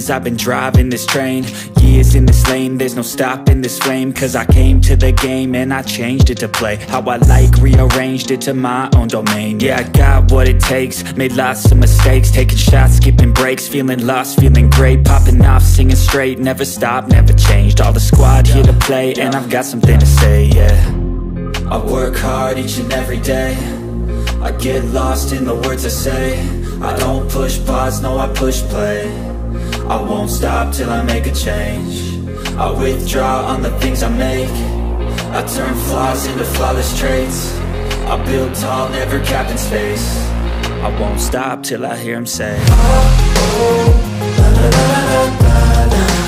years I've been driving this train, years in this lane, there's no stopping this flame. Cause I came to the game and I changed it to play how I like, rearranged it to my own domain. Yeah, I got what it takes, made lots of mistakes, taking shots, skipping breaks, feeling lost, feeling great, popping off, singing straight, never stopped, never changed. All the squad here to play and I've got something to say, yeah. I work hard each and every day, I get lost in the words I say. I don't push pause, no I push play. I won't stop till I make a change. I withdraw on the things I make. I turn flaws into flawless traits. I build tall, never capped in space. I won't stop till I hear him say, oh, oh, la, la, la, la, la, la.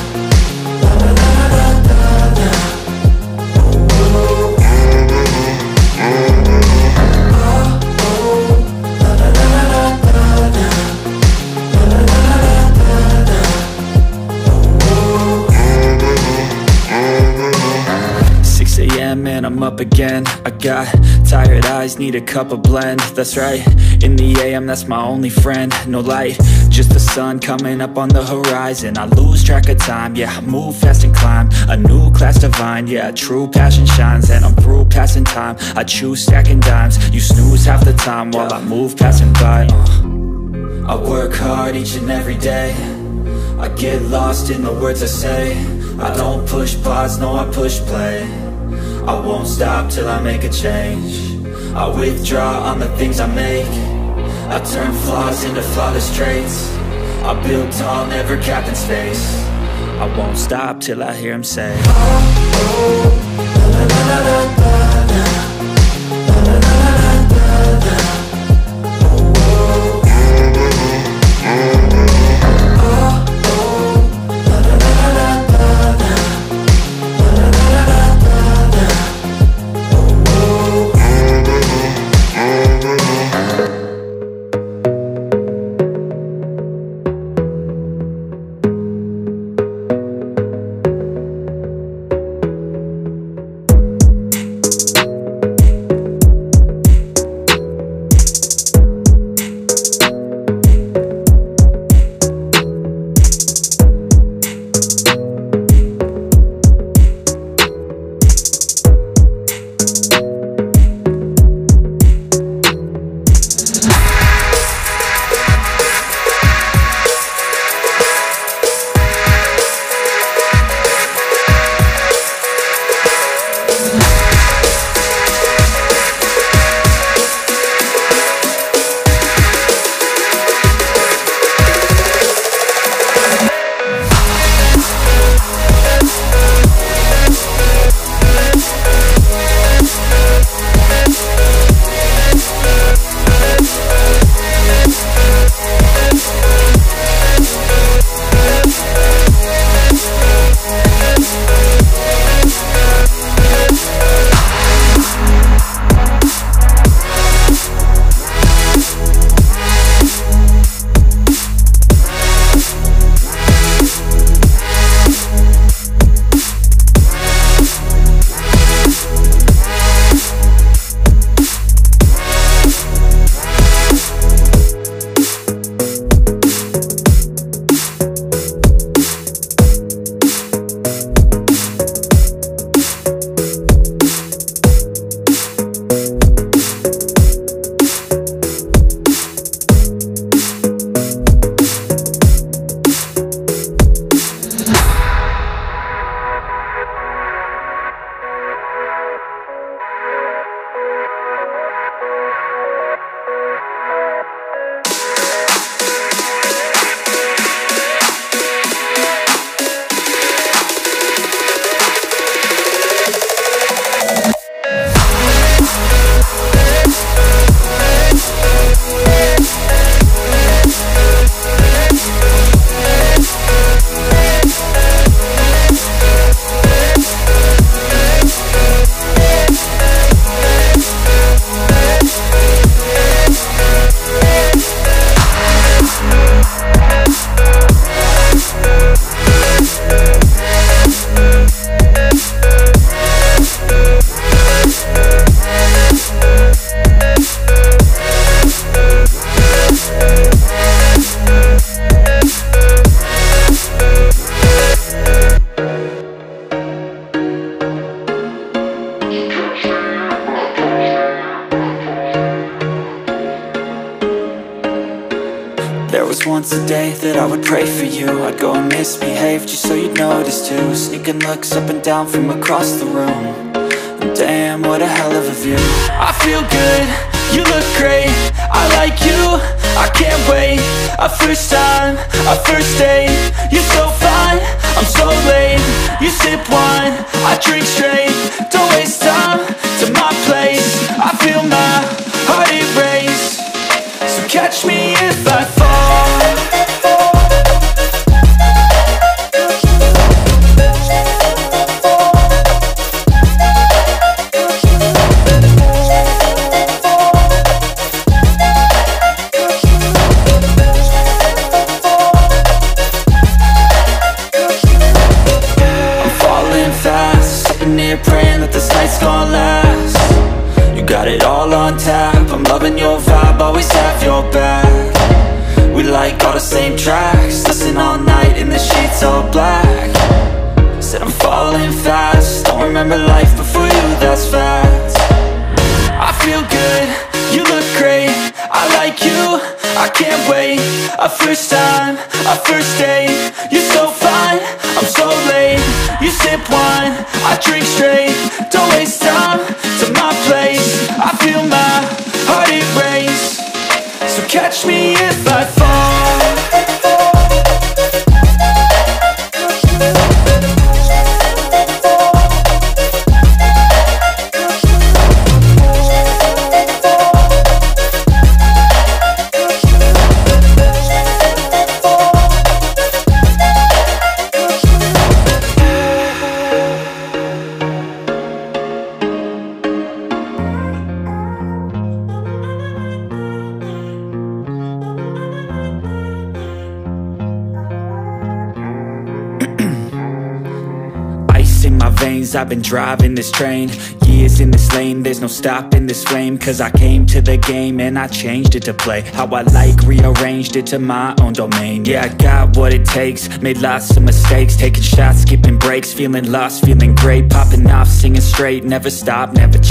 And I'm up again. I got tired eyes, need a cup of blend. That's right, in the AM, that's my only friend. No light, just the sun coming up on the horizon. I lose track of time, yeah, I move fast and climb a new class divine, yeah, true passion shines. And I'm through passing time, I choose stacking dimes. You snooze half the time while I move passing by. I work hard each and every day, I get lost in the words I say. I don't push pause, no I push play. I won't stop till I make a change. I withdraw on the things I make. I turn flaws into flawless traits. I build tall, never capped in space. I won't stop till I hear him say, oh, oh, la, la, la, la, la, la. once a day that I would pray for you. I'd go and misbehave just so you'd notice too. Sneaking looks up and down from across the room. And damn, what a hell of a view. I feel good, you look great, I like you, I can't wait. A first time, a first date, you're so fine, I'm so late. You sip wine, I drink straight. Don't waste time to my place. I feel my heart erase. So catch me if I fall. Praying that this night's gonna last. You got it all on tap, I'm loving your vibe, always have your back. We like all the same tracks, listen all night in the sheets all black. Said I'm falling fast, don't remember life before you, that's fact. I feel good, you look great, I like you, I can't wait. A first time, a first date, you're so fine, I'm so late. You sip wine, I drink straight. Don't waste time to my place. I feel my heart erase. So catch me if I fall. In my veins, I've been driving this train. Years in this lane, there's no stopping this flame. Cause I came to the game and I changed it to play how I like, rearranged it to my own domain. Yeah, I got what it takes, made lots of mistakes, taking shots, skipping breaks, feeling lost, feeling great, popping off, singing straight, never stop, never